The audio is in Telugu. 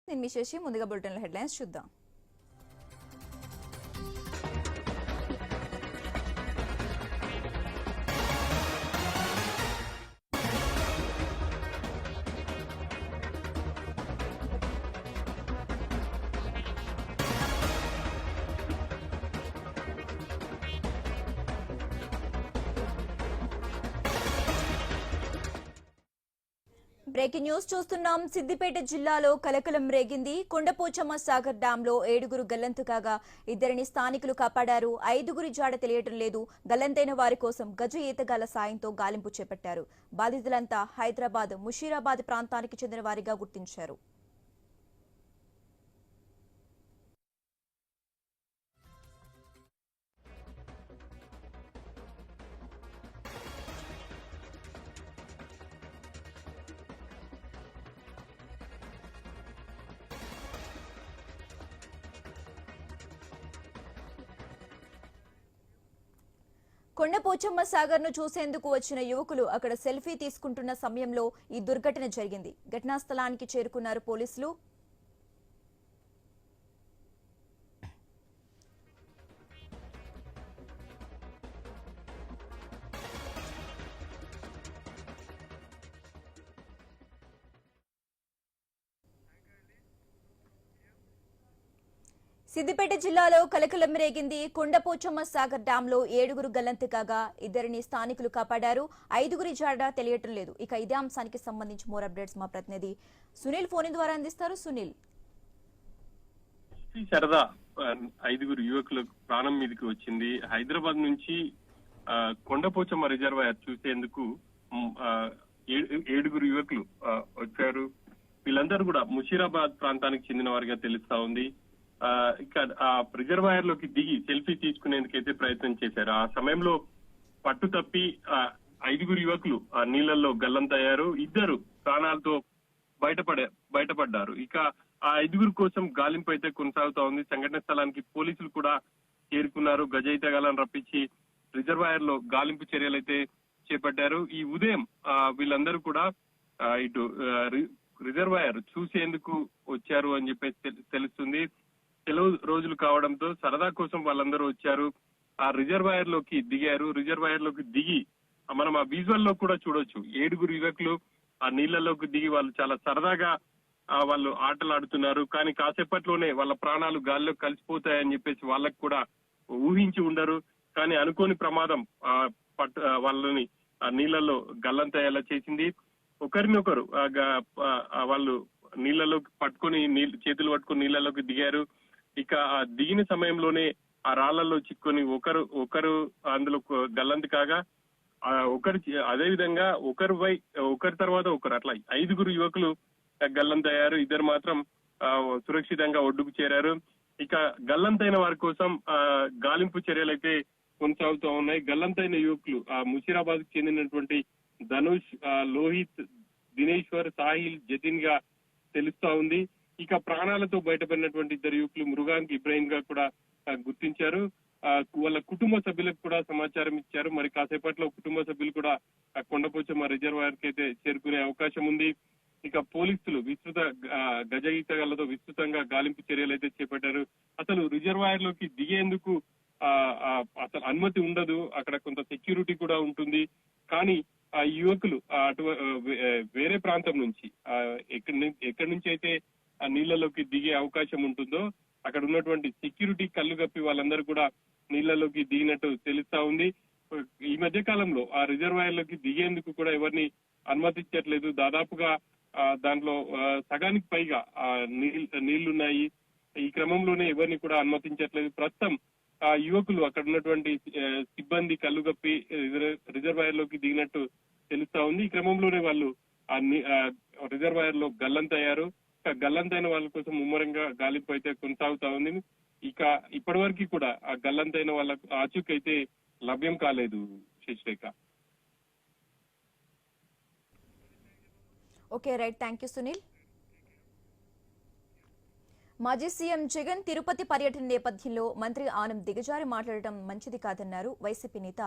నేను మీ శశి ముందుగా బులెటిన్ల హెడ్లైన్స్ చూద్దాం. బ్రేకింగ్ న్యూస్ చూస్తున్నాం. సిద్దిపేట జిల్లాలో కలకలం రేగింది. కొండపోచమ్మ సాగర్ డ్యాంలో 7 గల్లంతు కాగా 2 స్థానికులు కాపాడారు. 5 జాడ తెలియటం లేదు. గల్లంతైన వారి కోసం గజ ఈతగాల సాయంతో గాలింపు చేపట్టారు. బాధితులంతా హైదరాబాద్, ముషీరాబాద్ ప్రాంతానికి చెందిన వారిగా గుర్తించారు. కొండపోచమ్మ సాగర్ ను చూసేందుకు వచ్చిన యువకులు అక్కడ సెల్ఫీ తీసుకుంటున్న సమయంలో ఈ దుర్ఘటన జరిగింది. ఘటనా స్థలానికి చేరుకున్నారు పోలీసులు. సిద్దిపేట జిల్లాలో కలకలం రేగింది. కొండపోచమ్మ సాగర్ డ్యాంలో 7 గల్లంతు కాగా 2 స్థానికులు కాపాడారు. 5 జాడ తెలియటం లేదు. ఇక ఇదే అంశానికి సంబంధించి మోర్ అప్డేట్స్ మా ప్రతినిధి సునీల్ ఫోన్ ద్వారా అందిస్తారు. సునీల్, సరదా 5 యువకుల ప్రాణం మీదకి వచ్చింది. హైదరాబాద్ నుంచి కొండపోచమ్మ రిజర్వాయర్ చూసేందుకు 7 యువకులు వచ్చారు. వీళ్ళందరూ కూడా ముషీరాబాద్ ప్రాంతానికి చెందిన వారిగా తెలుస్తా ఉంది. ఇక్కడ ఆ రిజర్వాయర్ లోకి దిగి సెల్ఫీ తీసుకునేందుకైతే ప్రయత్నం చేశారు. ఆ సమయంలో పట్టు తప్పి 5 యువకులు ఆ నీళ్లలో గల్లంతయ్యారు. 2 ప్రాణాలతో బయటపడ్డారు. ఇక ఆ 5 కోసం గాలింపు అయితే కొనసాగుతా ఉంది. సంఘటన స్థలానికి పోలీసులు కూడా చేరుకున్నారు. గజయితగాలను రప్పించి రిజర్వాయర్ లో గాలింపు చర్యలు అయితే చేపట్టారు. ఈ ఉదయం వీళ్ళందరూ కూడా ఇటు రిజర్వాయర్ చూసేందుకు వచ్చారు అని చెప్పేసి తెలుస్తుంది. సెలవు రోజులు కావడంతో సరదా కోసం వాళ్ళందరూ వచ్చారు. ఆ రిజర్వాయర్ లోకి దిగారు. రిజర్వాయర్ లోకి దిగి మనం ఆ విజువల్ లో కూడా చూడొచ్చు. 7 యువకులు ఆ నీళ్లలోకి దిగి వాళ్ళు చాలా సరదాగా వాళ్ళు ఆటలు ఆడుతున్నారు. కానీ కాసేపట్లోనే వాళ్ళ ప్రాణాలు గాల్లో కలిసిపోతాయని చెప్పేసి వాళ్ళకు కూడా ఊహించి ఉండరు. కానీ అనుకోని ప్రమాదం వాళ్ళని ఆ నీళ్లలో గల్లంతయ్యేలా చేసింది. ఒకరినొకరు వాళ్ళు నీళ్లలోకి పట్టుకుని చేతులు పట్టుకుని నీళ్లలోకి దిగారు. ఇక ఆ దిగిన సమయంలోనే ఆ రాళ్లలో చిక్కుని ఒకరు అందులో గల్లంతు కాగా అదే విధంగా ఒకరి తర్వాత ఒకరు అట్లా 5 యువకులు గల్లంతయ్యారు. 2 మాత్రం సురక్షితంగా ఒడ్డుకు చేరారు. ఇక గల్లంతైన వారి కోసం గాలింపు చర్యలు అయితే కొనసాగుతూ ఉన్నాయి. గల్లంతైన యువకులు ముషీరాబాద్ కు చెందినటువంటి ధనుష్, లోహిత్, దినేశ్వర్, సాహిల్, జతిన్ గా తెలుస్తా ఉంది. ఇక ప్రాణాలతో బయటపడినటువంటి 2 యువకులు మృగానికి ఇబ్రాహిం గా కూడా గుర్తించారు. వాళ్ళ కుటుంబ సభ్యులకు కూడా సమాచారం ఇచ్చారు. మరి కాసేపట్లో కుటుంబ సభ్యులు కూడా కొండపోచమ్మ రిజర్వాయర్ కి అయితే చేరుకునే అవకాశం ఉంది. ఇక పోలీసులు గజ ఈతగాళ్లతో విస్తృతంగా గాలింపు చర్యలు అయితే చేపట్టారు. అసలు రిజర్వాయర్ లోకి దిగేందుకు అసలు అనుమతి ఉండదు. అక్కడ కొంత సెక్యూరిటీ కూడా ఉంటుంది. కానీ ఆ యువకులు వేరే ప్రాంతం నుంచి ఎక్కడి నుంచి అయితే ఆ నీళ్లలోకి దిగే అవకాశం ఉంటుందో అక్కడ ఉన్నటువంటి సెక్యూరిటీ కళ్ళు కప్పి వాళ్ళందరూ కూడా నీళ్లలోకి దిగినట్టు తెలుస్తా ఉంది. ఈ మధ్య కాలంలో ఆ రిజర్వాయర్ లోకి దిగేందుకు కూడా ఎవరిని అనుమతించట్లేదు. దాదాపుగా దాంట్లో సగానికి పైగా నీళ్లున్నాయి. ఈ క్రమంలోనే ఎవరిని కూడా అనుమతించట్లేదు. ప్రస్తుతం ఆ యువకులు అక్కడ ఉన్నటువంటి సిబ్బంది కళ్ళు కప్పి రిజర్వాయర్ లోకి దిగినట్టు తెలుస్తా ఉంది. ఈ క్రమంలోనే వాళ్ళు ఆ రిజర్వాయర్ లో గల్లంతయ్యారు. గల్లంతైన వాళ్ళ కోసం ముమ్మరంగా గాలింపు అయితే కొనసాగుతా ఉంది. ఇక ఇప్పటి వరకు కూడా ఆ గల్లంతైన వాళ్ళ ఆచూకీ అయితే లభ్యం కాలేదు. Shashirekha. Okay, right. Thank you Sunil. మాజీ సీఎం జగన్ తిరుపతి పర్యటన నేపథ్యంలో మంత్రి ఆనం దిగజారి మాట్లాడటం మంచిది కాదన్నారు వైసీపీ నేత